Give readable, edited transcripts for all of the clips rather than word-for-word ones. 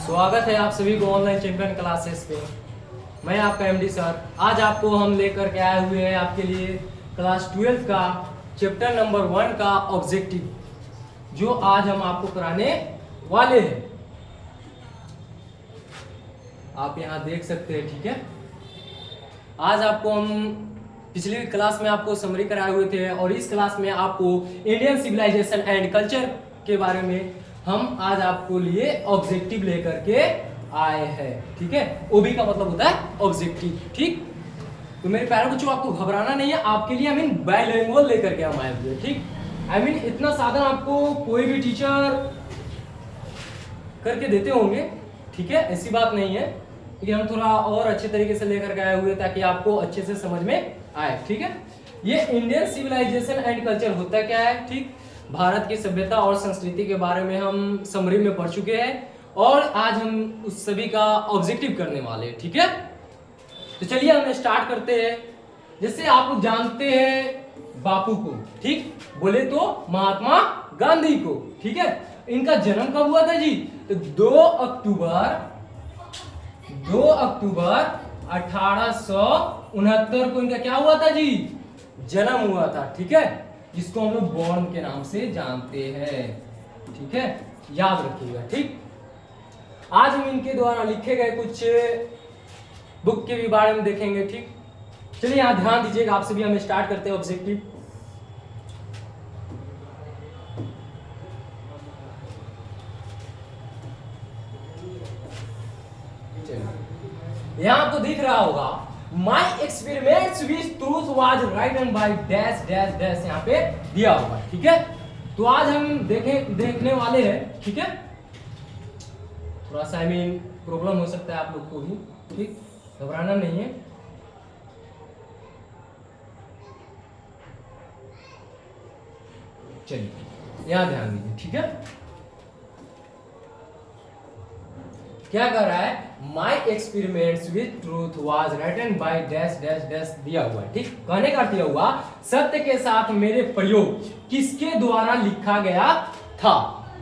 स्वागत है आप सभी को ऑनलाइन चैंपियन क्लासेस पे। मैं आपका एमडी सर। आज आपको हम लेकर के आए हुए हैं आपके लिए क्लास 12 का चैप्टर नंबर 1 का ऑब्जेक्टिव, जो आज हम आपको कराने वाले हैं। आप यहाँ देख सकते हैं, ठीक है। आज आपको हम पिछली क्लास में आपको समरी कराए हुए थे और इस क्लास में आपको इंडियन सिविलाइजेशन एंड कल्चर के बारे में हम आज आपको लिए ऑब्जेक्टिव लेकर के आए हैं, ठीक है। ओबी का मतलब होता है ऑब्जेक्टिव, ठीक। तो मेरे प्यारे बच्चों, आपको घबराना नहीं है। आपके लिए बाइलिंगुअल लेकर के हम आए हुए, ठीक। इतना साधन आपको कोई भी टीचर करके देते होंगे, ठीक है। ऐसी बात नहीं है, लेकिन हम थोड़ा और अच्छे तरीके से लेकर के आए हुए ताकि आपको अच्छे से समझ में आए, ठीक है। ये इंडियन सिविलाइजेशन एंड कल्चर होता क्या है, ठीक। भारत की सभ्यता और संस्कृति के बारे में हम समरी में पढ़ चुके हैं और आज हम उस सभी का ऑब्जेक्टिव करने वाले हैं, ठीक है। तो चलिए हम स्टार्ट करते हैं। जैसे आप लोग जानते हैं बापू को, ठीक, बोले तो महात्मा गांधी को, ठीक है। इनका जन्म कब हुआ था जी? तो 2 अक्टूबर 1869 को इनका क्या हुआ था जी? जन्म हुआ था, ठीक है, जिसको हम लोग बॉर्न के नाम से जानते हैं, ठीक है। याद रखिएगा, ठीक। आज हम इनके द्वारा लिखे गए कुछ बुक के भी बारे में देखेंगे, ठीक। चलिए यहां ध्यान दीजिएगा आप सभी। हम स्टार्ट करते हैं ऑब्जेक्टिव। यहां आपको दिख रहा होगा My experiments with truth was written by dash dash dash, यहाँ पे दिया हुआ है, ठीक है। तो आज हम देखने वाले हैं, ठीक है। थोड़ा सा प्रॉब्लम हो सकता है आप लोग को भी, ठीक, घबराना नहीं है। चलिए यहाँ ध्यान दीजिए, ठीक है। क्या कर रहा है? My experiments with truth was written by dash dash dash दिया हुआ है, ठीक। कहने का दिया हुआ सत्य के साथ मेरे प्रयोग किसके द्वारा लिखा गया था,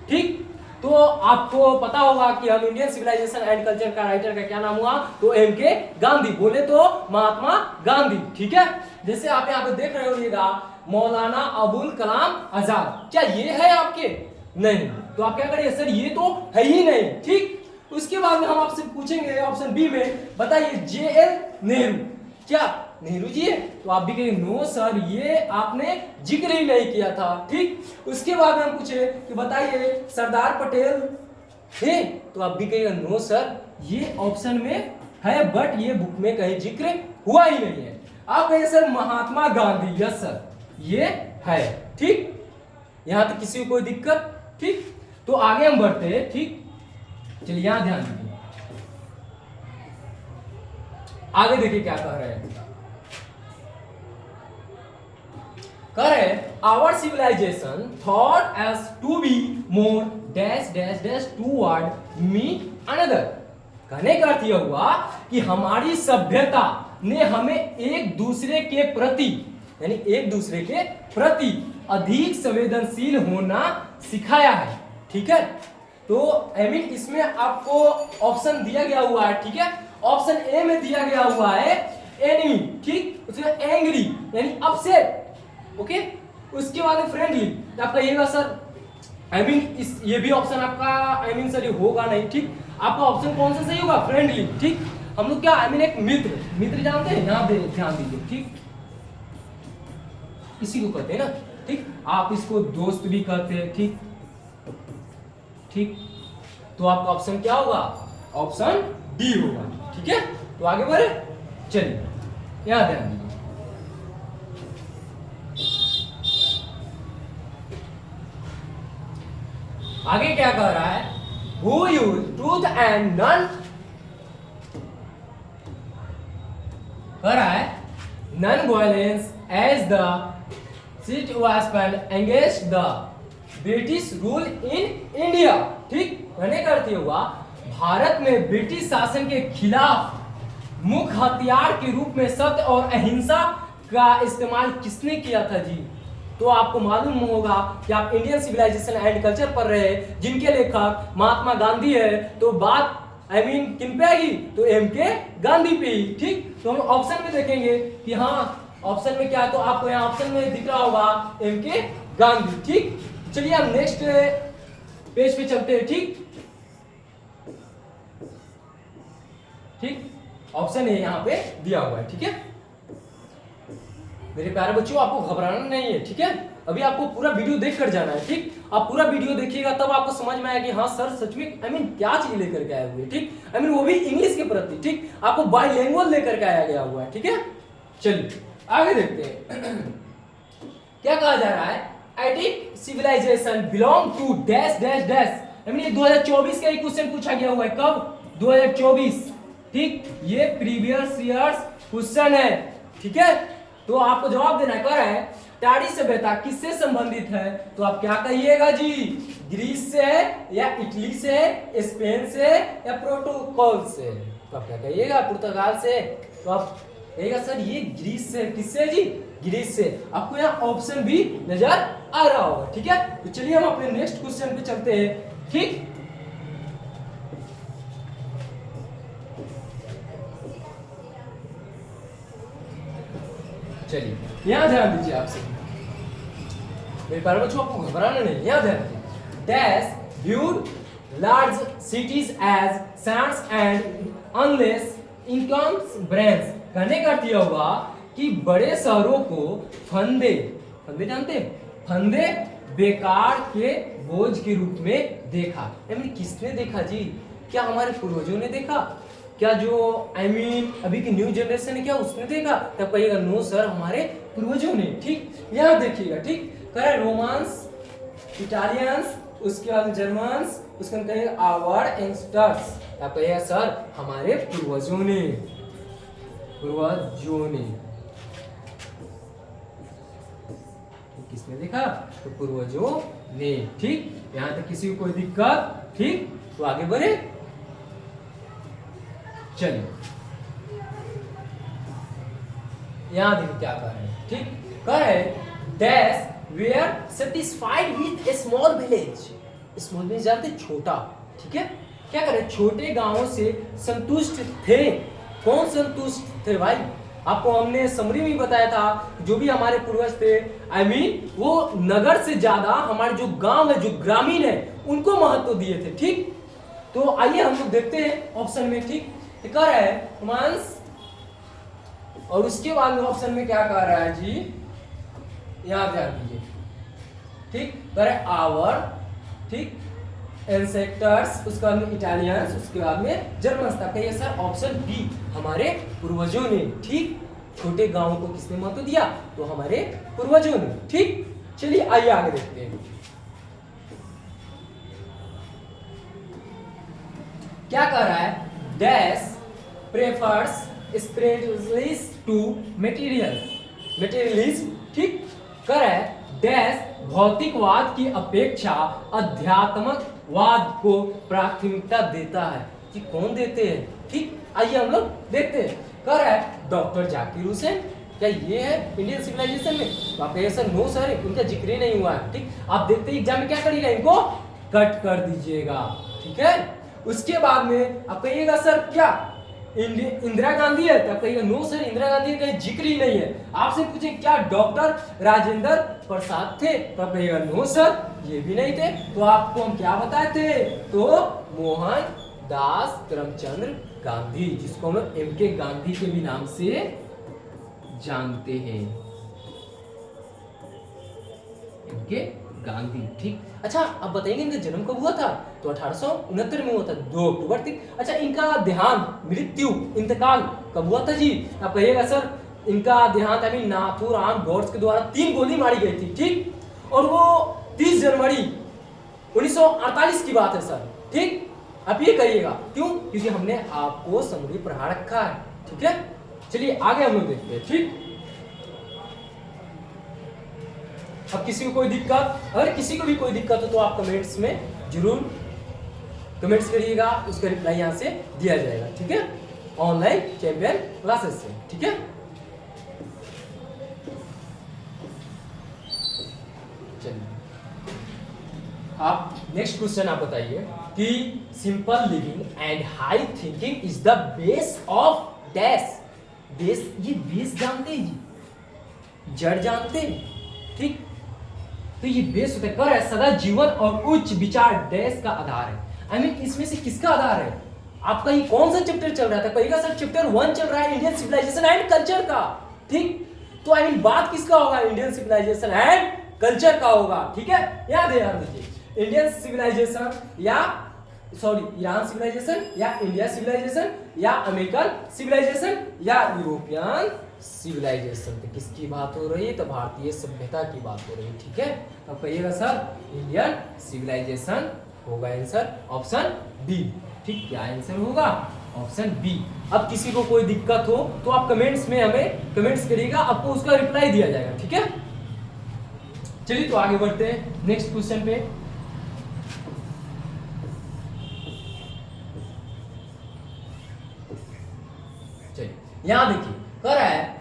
ठीक। तो आपको पता होगा कि हम इंडियन सिविलाइजेशन एंड कल्चर का राइटर का क्या नाम हुआ? तो एम.के. गांधी, बोले तो महात्मा गांधी, ठीक है। जैसे आप यहाँ पे देख रहे होइएगा मौलाना अबुल कलाम आजाद, क्या ये है आपके? नहीं। तो आप क्या करिए, सर ये तो है ही नहीं, ठीक। उसके बाद में हम आपसे पूछेंगे ऑप्शन बी में, बताइए जे.एल. नेहरू, क्या नेहरू जी है? तो आप भी कहेंगे नो सर, ये आपने जिक्र ही नहीं किया था, ठीक। उसके बाद में हम पूछे कि बताइए सरदार पटेल थे? तो आप भी कहेंगे नो सर, ये ऑप्शन में है बट ये बुक में कहीं जिक्र हुआ ही नहीं है। आप कहिए sir Mahatma Gandhi, yes sir ये है, ठीक। यहां तक किसी को कोई दिक्कत, ठीक। तो आगे हम बढ़ते हैं, ठीक। चलिए यहां ध्यान दीजिए, आगे देखिए क्या कह रहे हैं। कह रहे our civilization thought as to be more dash dash dash toward me another. कहने का अर्थ यह हुआ कि हमारी सभ्यता ने हमें एक दूसरे के प्रति, यानी एक दूसरे के प्रति अधिक संवेदनशील होना सिखाया है, ठीक है। तो इसमें आपको ऑप्शन दिया गया हुआ है, ठीक है। ऑप्शन ए में दिया गया हुआ है एनिमी, ठीक, उसमें एंग्री यानी अपसेट, ओके। उसके बाद फ्रेंडली। तो आप कहिएगा सर इस ये भी ऑप्शन आपका सर ये होगा नहीं, ठीक। आपका ऑप्शन कौन सा सही होगा? फ्रेंडली, ठीक। हम लोग क्या एक मित्र जानते हैं, यहाँ ध्यान दीजिए, ठीक। इसी को कहते हैं ना, ठीक। आप इसको दोस्त भी कहते हैं, ठीक, ठीक। तो आपका ऑप्शन क्या होगा? ऑप्शन डी होगा, ठीक है। तो आगे बढ़े, चलिए यहां ध्यान दीजिए। आगे क्या कह रहा है? Who use truth and non, कह रहा है non violence as the situation against the British rule in India, ठीक। कहने का अर्थ हुआ भारत में ब्रिटिश शासन के खिलाफ मुख्य हथियार के रूप में सत्य और अहिंसा का इस्तेमाल किसने किया था जी? तो आपको मालूम होगा कि आप इंडियन सिविलाइजेशन एंड कल्चर पढ़ रहे हैं, जिनके लेखक महात्मा गांधी है, तो बात किन पे आएगी, तो एम के गांधी पे ही। ठीक, तो हम ऑप्शन में देखेंगे कि हाँ ऑप्शन में क्या है, तो आपको यहाँ ऑप्शन में दिख रहा होगा एम के गांधी। ठीक, चलिए हम नेक्स्ट पेज पे चलते हैं। ठीक ठीक, ऑप्शन ए यहाँ पे दिया हुआ है। ठीक है मेरे प्यारे बच्चों, आपको घबराना नहीं है। ठीक है, अभी आपको पूरा वीडियो देख कर जाना है। ठीक, आप पूरा वीडियो देखिएगा तब आपको समझ में आएगा कि हाँ सर सच में क्या चीज लेकर के आए हुए। ठीक, वो भी इंग्लिश के प्रति। ठीक, आपको बाइलिंगुअल लेकर के आया गया हुआ है। ठीक है, चलिए आगे देखते हैं। क्या कहा जा रहा है, Vedic civilization belong to dash dash dash. ये 2024 का एक क्वेश्चन पूछा गया हुआ है। कब, 2024। ठीक, ये प्रीवियस ईयर्स क्वेश्चन है। ठीक है, तो आपको जवाब देना है। कह रहा है टाड़ी सभ्यता किससे संबंधित है, तो आप क्या कहिएगा जी, ग्रीस से या इटली से, स्पेन से या प्रोटोकॉल से, तो आप क्या कहिएगा, पुर्तगाल से। तो आप कहिएगा सर ये ग्रीस से, किससे जी, ग्रीस से। आपको यहाँ ऑप्शन भी नजर आ रहा होगा। ठीक है, तो चलिए हम अपने नेक्स्ट क्वेश्चन पे चलते हैं। ठीक, चलिए यहां ध्यान दीजिए आपसे, मेरे प्यारे बच्चों आपको घबराना नहीं, यहां ध्यान दीजिए। Dash viewed large cities as cents and unless incomes branch. कहने का अर्थ यह हुआ कि बड़े शहरों को फंदे, फंदे जानते हैं, फंदे बेकार के बोझ के रूप में देखा। किसने देखा जी, क्या हमारे पूर्वजों ने देखा, क्या जो अभी की न्यू जनरेशन है क्या उसने देखा, तब कहिएगा नो सर हमारे पूर्वजों ने। ठीक, यहां देखिएगा। ठीक, कह रोमांस, इटालियंस, उसके बाद जर्मन्स, उसके बाद कहिएगा आवर एंसेस्टर्स, तब कहिएगा सर हमारे पूर्वजों ने, पूर्वजों ने। किसने देखा, तो पूर्वजों ने। ठीक, यहां तक किसी को कोई दिक्कत, ठीक, तो आगे बढ़े। चलिए यहां देखिए क्या कह रहे हैं। ठीक, कह रहे हैं dash were satisfied with a small village. Small village जानते, छोटा। ठीक है, क्या कर रहे, छोटे गांवों से संतुष्ट थे। कौन संतुष्ट थे भाई, आपको हमने समरी में बताया था, जो भी हमारे पूर्वज थे वो नगर से ज्यादा हमारे जो गांव है, जो ग्रामीण है, उनको महत्व दिए थे। ठीक, तो आइए हम लोग देखते हैं ऑप्शन में। ठीक, कह रहा है रोमांस, और उसके बाद में ऑप्शन में क्या कह रहा है जी, यहां ध्यान दीजिए। ठीक, कह रहा है आवर, ठीक, एंसेस्टर्स, उसके बाद में इटालियंस, उसके बाद में जर्मन्स। तक कहिए सर ऑप्शन बी हमारे पूर्वजों ने। ठीक, छोटे गांवों को किसने महत्व दिया, तो हमारे पूर्वजों ने। ठीक, चलिए आइए आगे देखते हैं क्या कह रहा है। Dash prefers spiritualist to materialism. ठीक, कह रहा है डैश भौतिकवाद की अपेक्षा अध्यात्मकवाद को प्राथमिकता देता है। कि कौन देते हैं, ठीक, आइए हम लोग देखते हैं। कह रहा है डॉक्टर जाकिर हुसैन, क्या ये है इंडियन सिविलाइजेशन में, तो आप कहिए सर नो सर इनका जिक्र ही नहीं हुआ है। ठीक, आप देखते ही एग्जाम में क्या करिएगा, इनको कट कर दीजिएगा। ठीक है, उसके बाद में आप कहिएगा सर क्या इंदिरा गांधी है, तब कहिएगा नो सर इंदिरा गांधी का जिक्र ही नहीं है। आपसे पूछे क्या डॉक्टर राजेंद्र प्रसाद थे, तब कहिएगा नो सर ये भी नहीं थे। तो आपको हम क्या बताए थे, तो मोहन दास करमचंद गांधी, जिसको हम एम के गांधी के भी नाम से जानते हैं, एम के गांधी। ठीक, अच्छा अब बताएंगे इनका जन्म कब हुआ था, तो 1869 में हुआ था, 2 अक्टूबर। ठीक, अच्छा इनका देहांत, मृत्यु, इंतकाल कब हुआ था जी, आप कहिएगा सर इनका देहांत नाथूराम गॉड्स के द्वारा 3 गोली मारी गई थी। ठीक, और वो 30 जनवरी 1948 की बात है सर। ठीक, आप ये करिएगा, क्यों, क्योंकि हमने आपको समरी पढ़ा रखा है। ठीक है, चलिए आगे हम लोग देखते हैं। ठीक, अब किसी को कोई दिक्कत, अगर किसी को भी कोई दिक्कत हो तो आप कमेंट्स में जरूर कमेंट्स करिएगा, उसका रिप्लाई यहाँ से दिया जाएगा। ठीक है, ऑनलाइन चैंपियन क्लासेस से। ठीक है। आप नेक्स्ट क्वेश्चन आप बताइए कि simple living and high thinking is the base of dash. Base, ये बेस जानते हैं जी, जड़ जानते हैं, ठीक। तो ये बेस होता है, कर है सदा जीवन और उच्च विचार डैश का आधार है। आई मीन इसमें से किसका आधार है? आपका ये कौन सा चैप्टर चल रहा था? कहिएगा सर चैप्टर 1 चल रहा है इंडियन सिविलाइजेशन एंड कल्चर का, ठीक। तो आई मीन बात किसका होगा? इंडियन सिविलाइजेशन एंड कल्चर का होगा, ठीक है। याद है, याद दीजिए, इंडियन सिविलाइजेशन या सॉरी ईरान सिविलाइजेशन या इंडिया सिविलाइजेशन या अमेरिकन सिविलाइजेशन या यूरोपियन सिविलाइजेशन। तो किसकी बात हो रही है? तो भारतीय सभ्यता की बात हो रही है, ठीक है। अब कहिएगा सर इंडियन सिविलाइजेशन होगा आंसर ऑप्शन बी, ठीक। क्या आंसर होगा? Option B. अब किसी को कोई दिक्कत हो तो आप कमेंट्स में हमें कमेंट्स करिएगा, आपको उसका रिप्लाई दिया जाएगा, ठीक है। चलिए तो आगे बढ़ते हैं नेक्स्ट क्वेश्चन पे। चलिए यहां देखिए, कर है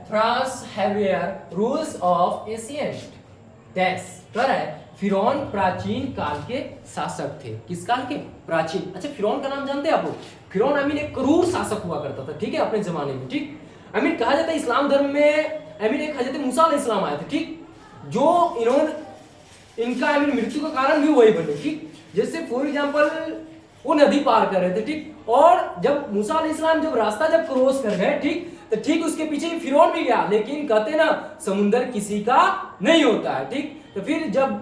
France heavier rules of ancient dash. कर है फिरौन प्राचीन काल के शासक थे। किस काल के? प्राचीन। अच्छा, फिरौन का नाम जानते हैं आप लोग? फिरौन आई मीन एक क्रूर शासक हुआ करता था, ठीक है, अपने जमाने में, ठीक। आई मीन कहा जाता है इस्लाम धर्म में आई मीन एक हजरत मूसा अलैहिस्सलाम आए थे, ठीक, जो इन्होंने इनका आई मीन मृत्यु का कारण भी वही बने, ठीक। जैसे फॉर एग्जांपल वो नदी पार कर रहे थे, ठीक, और जब मूसा अलैहिस्सलाम जब रास्ता जब क्रॉस कर गए, ठीक, तो ठीक उसके पीछे फिरौन भी गया, लेकिन कहते ना समुंदर किसी का नहीं होता है, ठीक। तो फिर जब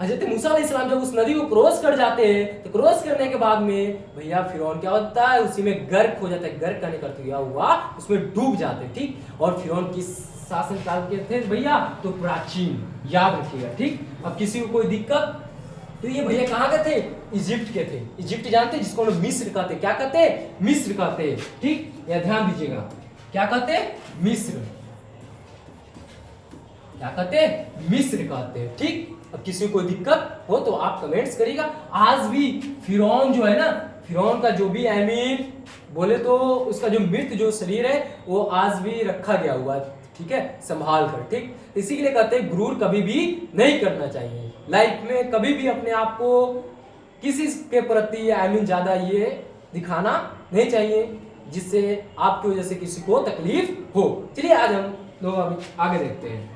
हजरत मूसा अलैहिस्सलाम जब उस नदी को क्रॉस कर जाते हैं, तो क्रॉस करने के बाद में भैया फिरौन क्या होता है? उसी में गर्क हो जाता है। गर्क करने का क्या हुआ? उसमें डूब जाते हैं, ठीक। और फिरौन किस शासन काल के थे भैया? तो प्राचीन, याद रखिएगा, ठीक। अब किसी को कोई दिक्कत? तो ये भैया कहाँ के थे? इजिप्ट के थे। इजिप्ट जानते हैं, जिसको हम मिस्र कहते हैं। क्या कहते हैं? मिस्र कहते हैं, ठीक। यह ध्यान दीजिएगा, क्या कहते हैं? मिस्र। क्या कहते हैं? मिस्र कहते हैं, ठीक। अब किसी को कोई दिक्कत हो तो आप कमेंट्स करिएगा। आज भी फिरौन जो है ना, फिरौन का जो भी आई मीन बोले तो उसका जो मृत जो शरीर है वो आज भी रखा गया हुआ है, ठीक है, संभाल कर, ठीक। इसी के लिए कहते हैं गुरूर कभी भी नहीं करना चाहिए लाइफ में, कभी भी अपने आप को किसी के प्रति आई मीन ज्यादा ये दिखाना नहीं चाहिए जिससे आपकी वजह से किसी को तकलीफ हो। चलिए आज हम लोग अभी आगे देखते हैं।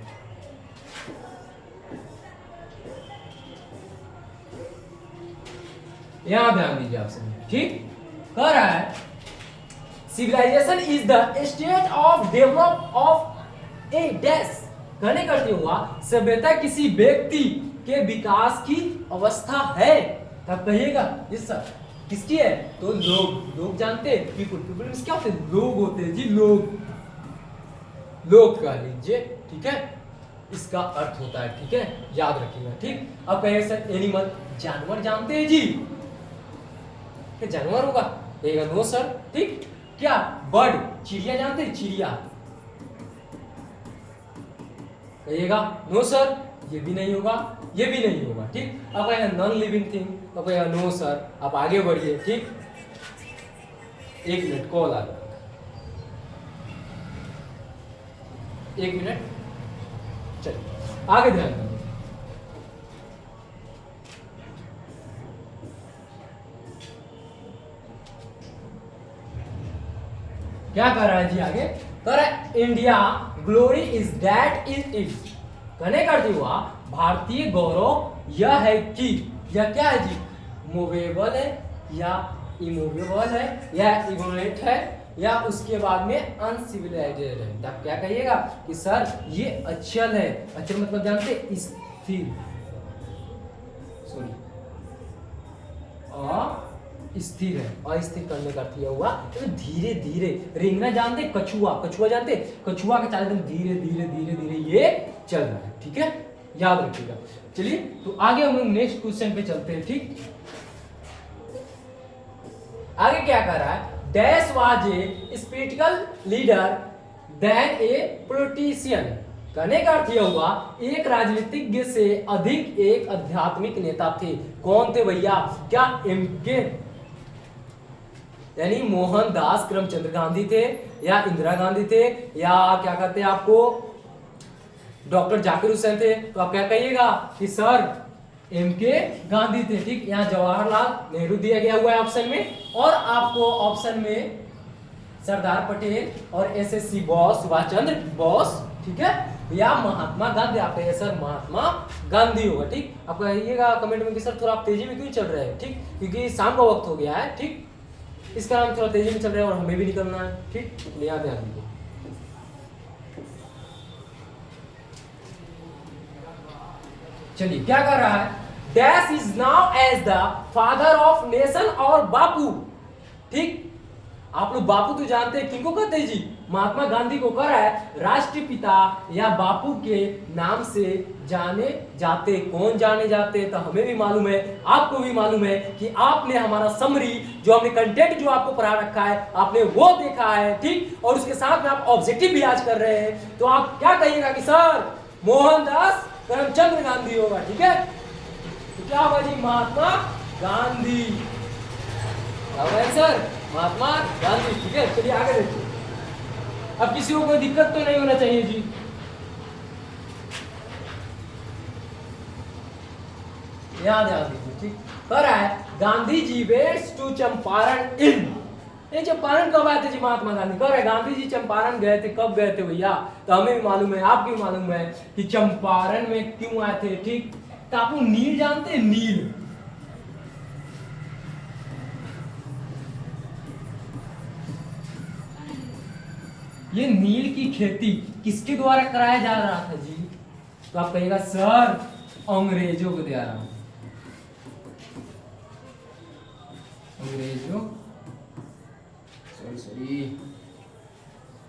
यहां ध्यान दीजिए आप सभी, ठीक। कह रहा है civilization is the state of develop of a dash. कहने करते हुआ सभ्यता किसी व्यक्ति के विकास की अवस्था है। तब कहिएगा यस सर, किसकी है? तो लोग जानते हैं, पीपल। पीपल मींस क्या होते हैं? लोग होते हैं जी, लोग कह लीजिए, ठीक है, इसका अर्थ होता है, ठीक है, याद रखिएगा, ठीक। अब कहें सर एनिमल, जानवर जानते हैं जी, जानवर होगा? कहेगा नो सर, ठीक। क्या? बर्ड, चिड़िया जानते हैं? चिड़िया, कहिएगा नो सर, ये भी नहीं होगा, ये भी नहीं होगा, ठीक। अब कहेगा नॉन लिविंग थिंग, अब कहेगा नो सर। आप आगे बढ़िए, ठीक। एक मिनट, कॉल आ रहा है, एक मिनट, चलिए आगे ध्यान दीजिए। क्या कर रहा है जी आगे? कह रहा है India glory is that is is. कहने का अर्थ हुआ भारतीय गौरव यह है कि, यह क्या है जी? मूवेबल है या इमूवेबल है या इग्नोरेंट है या उसके बाद में अनसिविलाइज्ड है। तब क्या कहिएगा कि सर ये अचल है। अचल मतलब जानते? स्थिर, सॉरी स्थिर है। अस्थिर करने का अर्थ यह हुआ तो धीरे धीरे रेंगना जानते? कछुआ, कछुआ जानते? कछुआ के चाल धीरे धीरे धीरे धीरे ये चल रहा है, ठीक है, याद रखिएगा। चलिए तो आगे हम लोग नेक्स्ट क्वेश्चन पे चलते हैं, ठीक। आगे क्या कर रहा है? Dash was a spiritual leader then a politician. कहने का अर्थ यह हुआ एक राजनीतिज्ञ से अधिक एक आध्यात्मिक नेता थे। कौन थे भैया? क्या एमके यानी मोहनदास करमचंद गांधी थे या इंदिरा गांधी थे या क्या कहते हैं आपको डॉक्टर जाकिर हुसैन थे तो आप क्या कहिएगा कि सर एम के गांधी थे। ठीक, यहाँ जवाहरलाल नेहरू दिया गया हुआ है ऑप्शन में, और आपको ऑप्शन में सरदार पटेल और एसएससी बोस सुभाष चंद्र बोस, ठीक है, या महात्मा गांधी। आप कहिए सर महात्मा गांधी होगा। ठीक, आप कहिएगा कमेंट में कि सर थोड़ा आप तेजी में क्यों चल रहे हैं। ठीक, क्योंकि शाम का वक्त हो गया है। ठीक, इस कारण हम थोड़ा तेजी में चल रहे हैं और हमें भी निकलना है। ठीक, यहाँ ध्यान दीजिए। चलिए क्या कर रहा है, dash is now as the father of nation और बापू। ठीक, आप लोग बापू तो जानते हैं, किनको कहते हैं जी, महात्मा गांधी को कह रहा है राष्ट्रपिता या बापू के नाम से जाने जाते। कौन जाने जाते, तो हमें भी मालूम है, आपको भी मालूम है कि आपने हमारा समरी जो हमने कंटेंट जो आपको पढ़ा रखा है आपने वो देखा है। ठीक, और उसके साथ में आप ऑब्जेक्टिव भी आज कर रहे हैं, तो आप क्या कहिएगा कि सर मोहनदास करमचंद गांधी होगा। ठीक है, तो क्या होगा जी, महात्मा गांधी होगा सर, महात्मा गांधी। ठीक है, चलिए आगे देखिए। अब किसी को कोई दिक्कत तो नहीं होना चाहिए जी। याद दीजिए। ठीक, कह रहा है गांधी जी वेंट टू चंपारण इन, ये चंपारण कब आए थे जी महात्मा गांधी। कह रहे गांधी जी चंपारण गए थे, कब गए थे भैया, तो हमें भी मालूम है, आपको भी मालूम है कि चंपारण में क्यों आए थे। ठीक, तो आप लोग नील जानते हैं, नील, ये नील की खेती किसके द्वारा कराया जा रहा था जी, तो आप कहिएगा सर अंग्रेजों के द्वारा। अंग्रेजों, सॉरी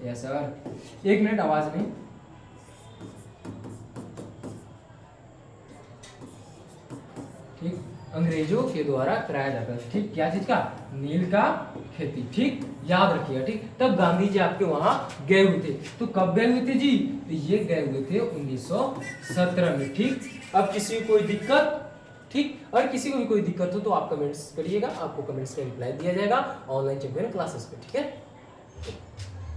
यस सर, एक मिनट आवाज नहीं। ठीक, अंग्रेजों के द्वारा कराया जाता है। ठीक, क्या चीज का, नील का खेती। ठीक, याद रखिएगा। ठीक, तब गांधी जी आपके वहां गए हुए थे। तो कब गए हुए थे जी, तो ये गए हुए थे 1917 में। ठीक, अब किसी को कोई दिक्कत, ठीक, और किसी को भी कोई दिक्कत हो तो आप कमेंट्स करिएगा, आपको कमेंट्स का रिप्लाई दिया जाएगा ऑनलाइन चैंपियन क्लासेस पे। ठीक है,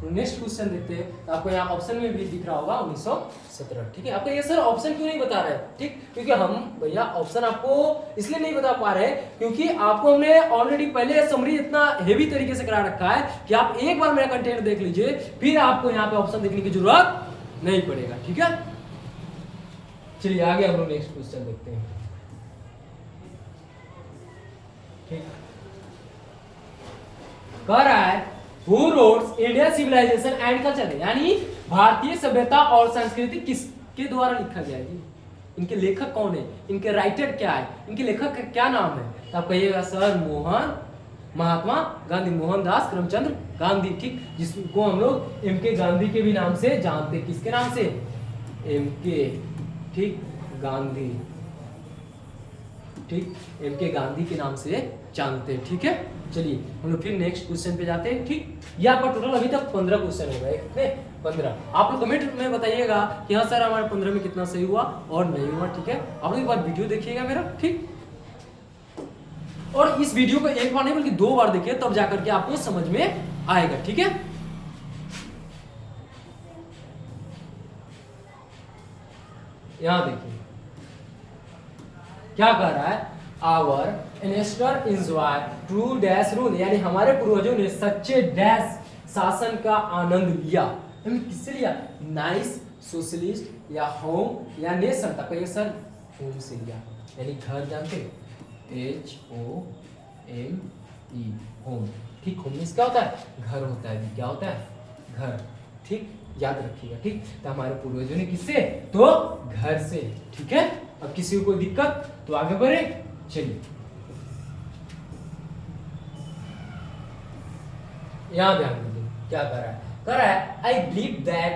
नेक्स्ट क्वेश्चन देखते हैं। आपको यहाँ ऑप्शन में भी दिख रहा होगा 1917। ठीक है, आपको ये सर ऑप्शन क्यों नहीं बता रहे, ठीक, क्योंकि हम भैया ऑप्शन आपको इसलिए नहीं बता पा रहे क्योंकि आपको हमने ऑलरेडी पहले समरी इतना हेवी तरीके से करा रखा है कि आप एक बार मेरा कंटेंट देख लीजिए, फिर आपको यहाँ पे ऑप्शन देखने की जरूरत नहीं पड़ेगा। ठीक है, चलिए आगे हम लोग नेक्स्ट क्वेश्चन देखते हैं। ठीक, कह रहा है Who wrote Indian civilization and culture, यानी भारतीय सभ्यता और संस्कृति किसके द्वारा लिखा गया है जी, इनके लेखक कौन है, इनके राइटर क्या है, इनके लेखक का क्या नाम है, तो आप कहिएगा सर महात्मा गांधी, मोहनदास करमचंद गांधी। ठीक, जिसको हम लोग एम के गांधी के भी नाम से जानते, किसके नाम से, एम के, ठीक, गांधी। ठीक, एम के गांधी के नाम से जानते हैं। ठीक है, चलिए हम लोग फिर नेक्स्ट क्वेश्चन पे जाते हैं। ठीक, ये आपका टोटल अभी तक 15 क्वेश्चन हो गए, कितने, 15। आप लोग कमेंट में बताइएगा कि हाँ सर हमारे 15 में कितना सही हुआ और नहीं हुआ। ठीक है, आप लोग एक बार वीडियो देखिएगा मेरा। ठीक, और इस वीडियो को एक बार नहीं बल्कि 2 बार देखिए, तब जाकर के आपको समझ में आएगा। ठीक है, यहां देखिए क्या कह रहा है, our ancestor enjoy true dash rule, यानी हमारे पूर्वजों ने सच्चे डैश शासन का आनंद लिया। किससे लिया, नाइस, सोशलिस्ट या होम या नेशन, तक कहिए सर होम से लिया, यानी घर जानते, HOME, होम। ठीक, होम मीन्स क्या होता है, घर होता है, क्या होता है, घर। ठीक, याद रखिएगा। ठीक, तो हमारे पूर्वजों ने किससे, तो घर से। ठीक है, अब किसी को कोई दिक्कत तो आगे बढ़े। चलिए यहां ध्यान दीजिए क्या कर रहा है, I believe that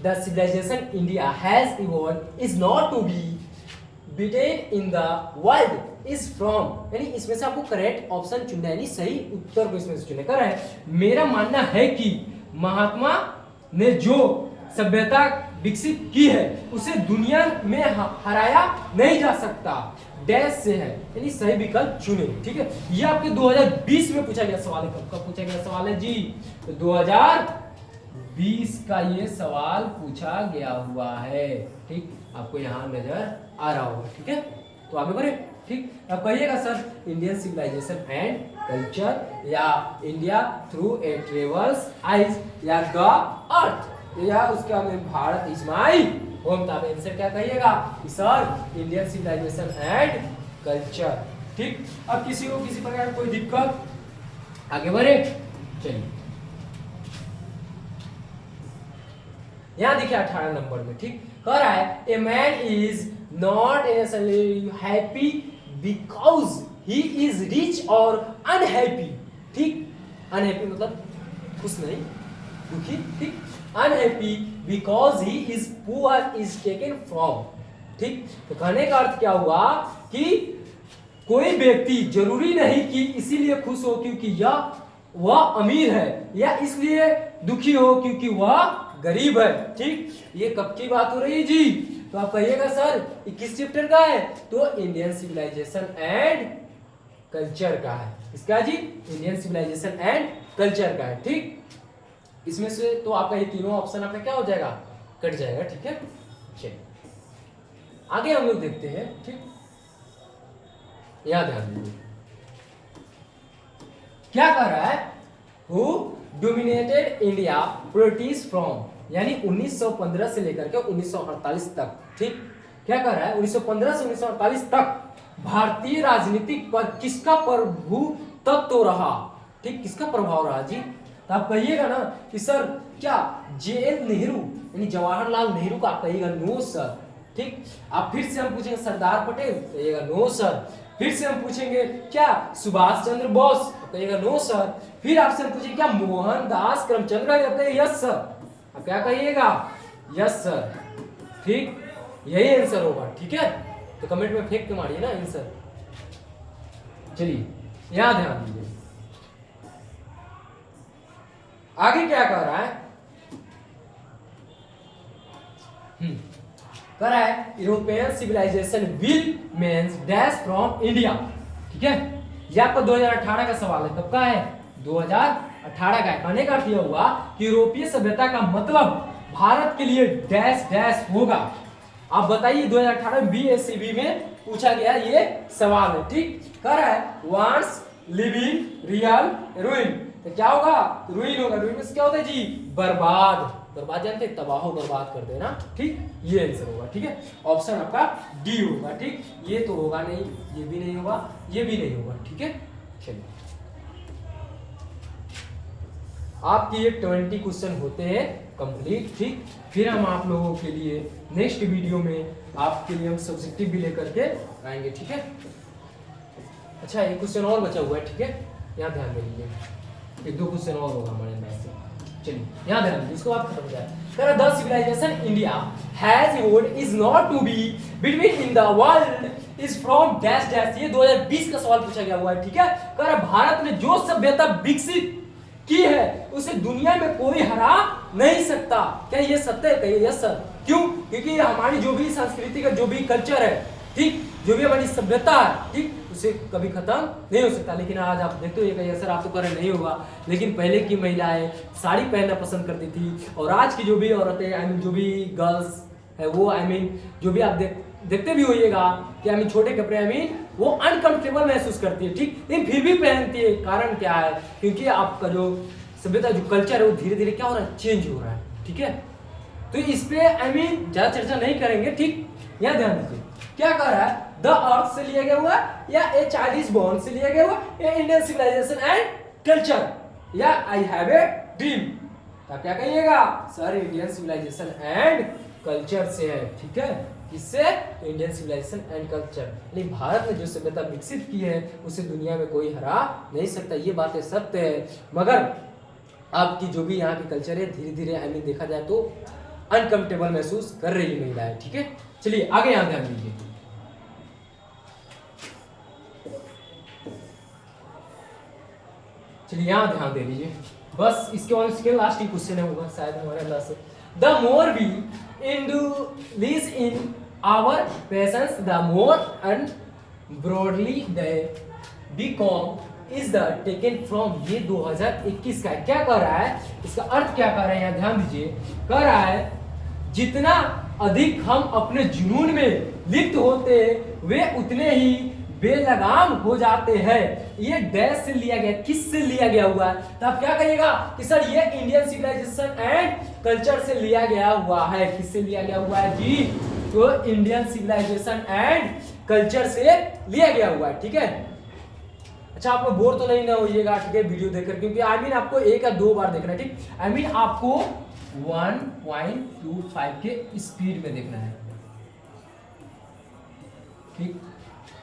the civilization India has evolve is not to be beaten in the world is from, यानी इसमें से आपको करेक्ट ऑप्शन चुनना है, यानी सही उत्तर को इसमें से चुनना। कर रहा है मेरा मानना है कि महात्मा ने जो सभ्यता विकसित की है उसे दुनिया में हराया नहीं जा सकता, डैश से है, यानी सही विकल्प चुने। ठीक है, ये आपके 2020 में पूछा गया सवाल है। कब पूछा गया सवाल है जी, तो 20 का ये सवाल पूछा गया हुआ है। ठीक, आपको यहाँ नजर आ रहा होगा। ठीक है, तो आगे बढ़े। ठीक, अब कहिएगा sir Indian civilisation and culture या India through a travels eyes या द अर्थ या उसके बाद में भारत इज माई होम। तो आप आंसर क्या कहिएगा sir Indian civilisation and culture. ठीक, अब किसी को किसी प्रकार की कोई दिक्कत, आगे बढ़े। चलिए यहां देखिए 18 नंबर में। ठीक, कह रहा है a man is not necessarily happy because he is rich और अनहैप्पी। ठीक, अनहैप्पी मतलब खुश नहीं, दुखी। ठीक, unhappy because he is poor is taken from. ठीक, तो कहने का अर्थ क्या हुआ कि कोई व्यक्ति जरूरी नहीं कि इसीलिए खुश हो क्योंकि वह अमीर है, या इसलिए दुखी हो क्योंकि वह गरीब है। ठीक, ये कब की बात हो रही है जी? तो आप कहिएगा सर किस चैप्टर का है? तो इंडियन सिविलाइजेशन एंड कल्चर का है। इसका जी इंडियन सिविलाइजेशन एंड कल्चर का है। ठीक, इसमें से तो आपका ये तीनों ऑप्शन आपका क्या हो जाएगा, कट जाएगा। ठीक है, चलिए आगे हम लोग देखते हैं। ठीक, याद ध्यान दीजिए क्या कर रहा है, who dominated India British from, यानी 1915 से लेकर के 1948 तक। ठीक, क्या कर रहा है 1915 से 1948 तक भारतीय राजनीतिक पर किसका प्रभुत्व रहा? ठीक, किसका प्रभाव रहा जी? तो आप कहिएगा ना कि सर क्या जे.एन. नेहरू यानी जवाहरलाल नेहरू का? आप कहिएगा नो सर। ठीक, आप फिर से हम पूछेंगे सरदार पटेल, कहिएगा नो सर। फिर से हम पूछेंगे क्या सुभाष चंद्र बोस, कहिएगा नो सर। फिर आपसे हम पूछेंगे क्या मोहनदास करमचंद गांधी, यस सर। आप क्या कहिएगा? Yes sir. ठीक, यही आंसर होगा। ठीक है, तो कमेंट में फेंक के मारिए ना आंसर। चलिए यहां ध्यान दीजिए आगे क्या कर रहा है। कह रहा है European civilization will means dash from India. ठीक है, ये आपका 2018 का सवाल है। कब का है? 2018 का है। कहने का अर्थ यह हुआ कि यूरोपीय सभ्यता का मतलब भारत के लिए डैश डैश होगा। आप बताइए 2018 बीएससीबी में पूछा गया ये सवाल है। ठीक, कह रहा है वांस लिविंग रियल रूइन, तो क्या होगा? रूइन होगा। रूइन में क्या होता है जी? बर्बाद। बर्बाद जानते हैं, तबाह बर्बाद कर देना। ठीक, ये आंसर होगा। ठीक है, ऑप्शन आपका डी होगा। ठीक, ये तो होगा नहीं, ये भी नहीं होगा, ये भी नहीं होगा। ठीक है, चलिए आपके ये 20 क्वेश्चन होते हैं कंप्लीट। ठीक, फिर हम आप लोगों के लिए नेक्स्ट वीडियो में आपके लिए हम सब्जेक्टिव भी लेकर के आएंगे। ठीक है, अच्छा एक क्वेश्चन और बचा हुआ है। ठीक है, यहाँ ध्यान दे लीजिए, एक दो क्वेश्चन और होगा हमारे अंदर से। चलिए यहाँ ध्यान दीजिए, इसको आप खत्म हो जाए। The civilization India has evolved is not to be between in the world is from dash dash. ये 2020 का सवाल पूछा गया हुआ है। ठीक है, कह रहा भारत ने जो सभ्यता विकसित की है उसे दुनिया में कोई हरा नहीं सकता। क्या ये सत्य है? कहिए यस सर। क्यों? क्योंकि हमारी जो भी संस्कृति का जो भी कल्चर है, ठीक, जो भी हमारी सभ्यता है, ठीक, उसे कभी खत्म नहीं हो सकता। लेकिन आज आप देखते हो ये कहीं असर आप तो कर नहीं होगा, लेकिन पहले की महिलाएं साड़ी पहनना पसंद करती थी, और आज की जो भी औरतें आई मीन जो भी गर्ल्स है वो आई मीन जो भी आप देखते भी होइएगा कि आई मीन छोटे कपड़े आई मीन वो अनकंफर्टेबल महसूस करती है। ठीक, लेकिन फिर भी पहनती है। कारण क्या है? क्योंकि आपका जो सभ्यता जो कल्चर है वो धीरे धीरे क्या हो रहा है? चेंज हो रहा है। ठीक है, तो इस पे आई मीन ज्यादा चर्चा नहीं करेंगे। ठीक, यहाँ ध्यान दीजिए क्या कर रहा है, द अर्थ से लिया गया हुआ या ए चाइनीज बॉर्न से लिया गया हुआ या इंडियन सिविलाइजेशन एंड कल्चर या आई हैव ए ड्रीम। आप क्या कहिएगा? Sir Indian civilisation and culture से है। ठीक है, इससे इंडियन सिविलाइजेशन एंड कल्चर, लेकिन भारत ने जो सभ्यता विकसित की है उसे दुनिया में कोई हरा नहीं सकता। ये बातें सत्य है, मगर आपकी जो भी यहाँ की कल्चर है धीरे धीरे आई मीन देखा जाए तो अनकंफर्टेबल महसूस कर रही महिला है। ठीक है, चलिए आगे यहाँ ध्यान दीजिए। चलिए यहाँ ध्यान दे लीजिए, बस इसके बाद इसके लास्ट ही क्वेश्चन है होगा शायद हमारे अंदर से। The more we indulge in our passions, the more and broadly they become is the taken from, ये 2021 का है। क्या कह रहा है, इसका अर्थ क्या कह रहा है, यहाँ ध्यान दीजिए। कह रहा है जितना अधिक हम अपने जुनून में लिप्त होते वे उतने ही बेलगाम हो जाते हैं। ये डैश से लिया गया, किस से लिया गया हुआ है, तो आप क्या कहिएगा कि सर ये इंडियन सिविलाइजेशन एंड कल्चर से लिया गया हुआ है। किससे लिया गया हुआ है जी, तो इंडियन सिविलाइजेशन एंड कल्चर से लिया गया हुआ है, ठीक है। अच्छा, आप लोग बोर तो नहीं ना होइएगा, ठीक है, वीडियो देखकर, क्योंकि आई मीन आपको 1 या 2 बार देखना है, ठीक। आई मीन आपको 1.25 के स्पीड में देखना है, ठीक,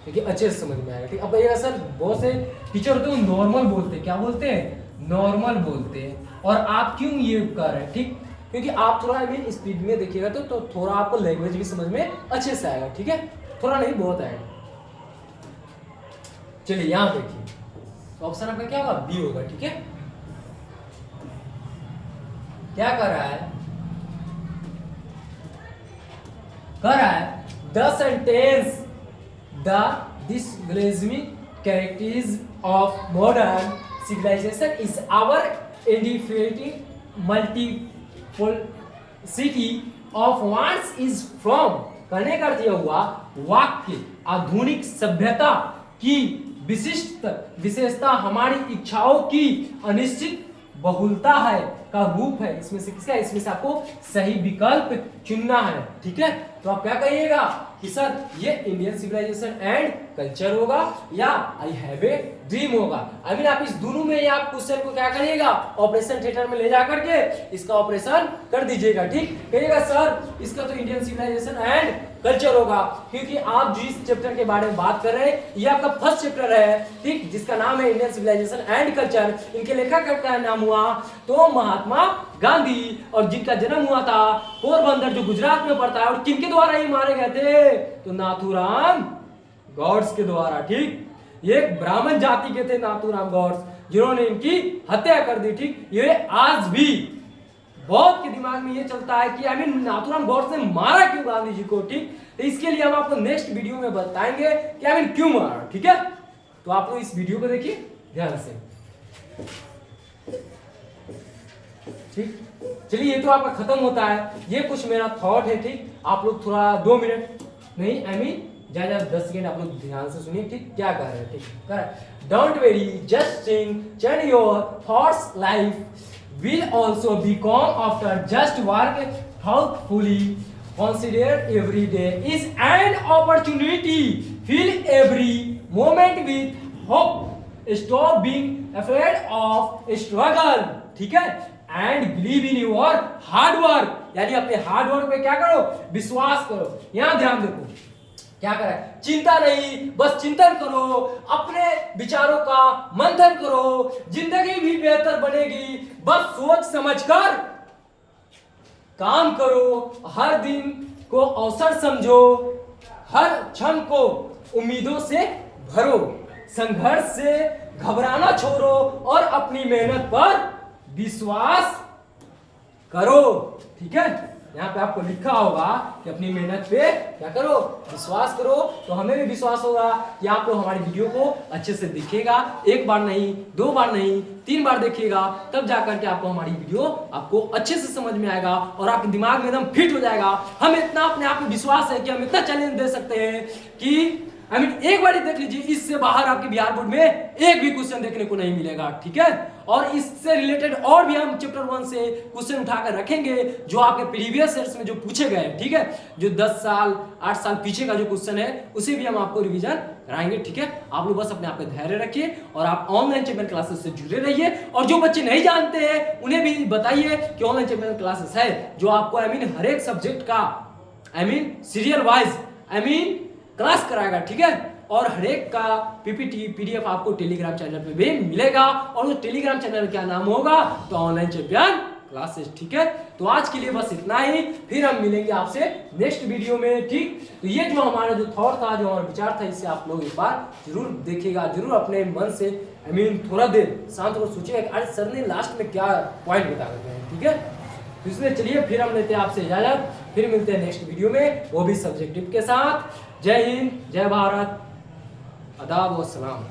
देखिए अच्छे से समझ में आएगा, ठीक। अब ये सर बहुत से टीचर होते हैं नॉर्मल बोलते हैं, क्या बोलते हैं, नॉर्मल बोलते हैं। और आप क्यों ये कर रहे हैं, ठीक, क्योंकि आप थोड़ा आई मीन स्पीड में देखिएगा तो थोड़ा आपको लैंग्वेज भी समझ में अच्छे से आएगा, ठीक है, थोड़ा नहीं बहुत आएगा। चलिए यहां देखिए, तो ऑप्शन आपका क्या होगा, बी होगा, ठीक है। क्या कर रहा है, कर रहा है the sentence the disgusting characteristics of modern civilization is our individual multiplicity of wants is from, कहने का अर्थ यह हुआ वाक्य आधुनिक सभ्यता की विशिष्ट विशेषता हमारी इच्छाओं की अनिश्चित बहुलता है का रूप है। इसमें से किसका, इसमें से आपको सही विकल्प चुनना है, ठीक है। तो आप क्या कहिएगा कि सर ये इंडियन सिविलाइजेशन एंड कल्चर होगा या आई हैव ए ड्रीम होगा। आई मीन आप इस दोनों में आप क्वेश्चन को क्या करिएगा, ऑपरेशन थिएटर में ले जाकर के इसका ऑपरेशन कर दीजिएगा, ठीक। कहिएगा सर इसका तो इंडियन सिविलाइजेशन एंड कल्चर होगा, क्योंकि आप जिस चैप्टर के बारे में बात कर रहे हैं ये आपका फर्स्ट चैप्टर है, ठीक, जिसका नाम है इंडियन सिविलाइजेशन एंड कल्चर। इनके लेखक का नाम हुआ तो महात्मा गांधी, और जिनका जन्म हुआ था पोरबंदर जो गुजरात में पड़ता है। और किनके द्वारा ये मारे गए थे, तो नाथूराम गॉड्स के द्वारा, ठीक। ये एक ब्राह्मण जाति के थे नाथूराम गॉड्स, जिन्होंने इनकी हत्या कर दी, ठीक। ये आज भी बहुत के दिमाग में ये चलता है कि आई मीन नाथूराम गॉड्स ने मारा क्यों गांधी जी को, ठीक। तो इसके लिए हम आपको नेक्स्ट वीडियो में बताएंगे कि आई मीन क्यों मारा, ठीक है। तो आप लोग इस वीडियो को देखिए ध्यान से, ठीक। चलिए ये तो आपका खत्म होता है, ये कुछ मेरा थॉट है, ठीक। आप लोग थोड़ा 2 मिनट नहीं आई मीन ज्यादा 10 सेकेंड आप लोग ध्यान से सुनिए, ठीक। क्या कर रहे हैं, ठीक, कर रहे हैं don't very just think change your thoughts life will also become after just work thoughtfully. Consider every day is an opportunity. Fill every moment with hope. Stop being afraid of struggle. ठीक है? And believe in your hard work. यानी अपने hard work पे क्या करो, विश्वास करो। यहाँ ध्यान देखो क्या कर रहा है, चिंता नहीं, बस चिंतन करो, अपने विचारों का मंथन करो, जिंदगी भी बेहतर बनेगी। बस सोच समझकर काम करो, हर दिन को अवसर समझो, हर क्षण को उम्मीदों से भरो, संघर्ष से घबराना छोड़ो और अपनी मेहनत पर विश्वास करो, ठीक है। यहाँ पे आपको लिखा होगा कि अपनी मेहनत पे क्या करो, विश्वास करो। तो हमें भी विश्वास होगा कि आप लोग हमारी वीडियो को अच्छे से देखिएगा, 1 बार नहीं, 2 बार नहीं, 3 बार देखिएगा, तब जाकर के आपको हमारी वीडियो आपको अच्छे से समझ में आएगा और आपके दिमाग में एकदम फिट हो जाएगा। हमें इतना अपने आप में विश्वास है कि हम इतना चैलेंज दे सकते हैं कि आई मीन एक बार ही देख लीजिए, इससे बाहर आपके बिहार बोर्ड में एक भी क्वेश्चन देखने को नहीं मिलेगा, ठीक है। और इससे रिलेटेड और भी हम चैप्टर 1 से क्वेश्चन उठाकर रखेंगे जो आपके प्रीवियस ईयर्स में जो पूछे गए, ठीक है। जो 10 साल 8 साल पीछे का जो क्वेश्चन है उसे भी हम आपको रिवीजन कराएंगे, ठीक है। आप लोग बस अपने आप पे धैर्य रखिए और आप ऑनलाइन चैंपियन क्लासेस से जुड़े रहिए। और जो बच्चे नहीं जानते हैं उन्हें भी बताइए कि ऑनलाइन चैंपियन क्लासेस है जो आपको आई मीन हर एक सब्जेक्ट का I mean serial wise I mean class कराएगा, ठीक है। और हर एक का पीपीटी पीडीएफ आपको टेलीग्राम चैनल पे भी मिलेगा। और वो टेलीग्राम चैनल क्या नाम होगा, तो ऑनलाइन चैंपियन क्लासेस, ठीक है। तो आज के लिए बस इतना ही, फिर हम मिलेंगे आपसे नेक्स्ट वीडियो में, ठीक। तो ये जो हमारा जो थॉट था, जो हमारा विचार था, इसे आप लोग एक बार जरूर देखिएगा, जरूर अपने मन से आई मीन थोड़ा देर शांत होकर सोचिएगा आज सर ने लास्ट में क्या पॉइंट बता रहे हैं, ठीक है। तो इसलिए चलिए फिर हम लेते हैं आपसे इजाजत, फिर मिलते हैं नेक्स्ट वीडियो में, वो भी सब्जेक्टिव के साथ। जय हिंद, जय भारत, आदाब व सलाम।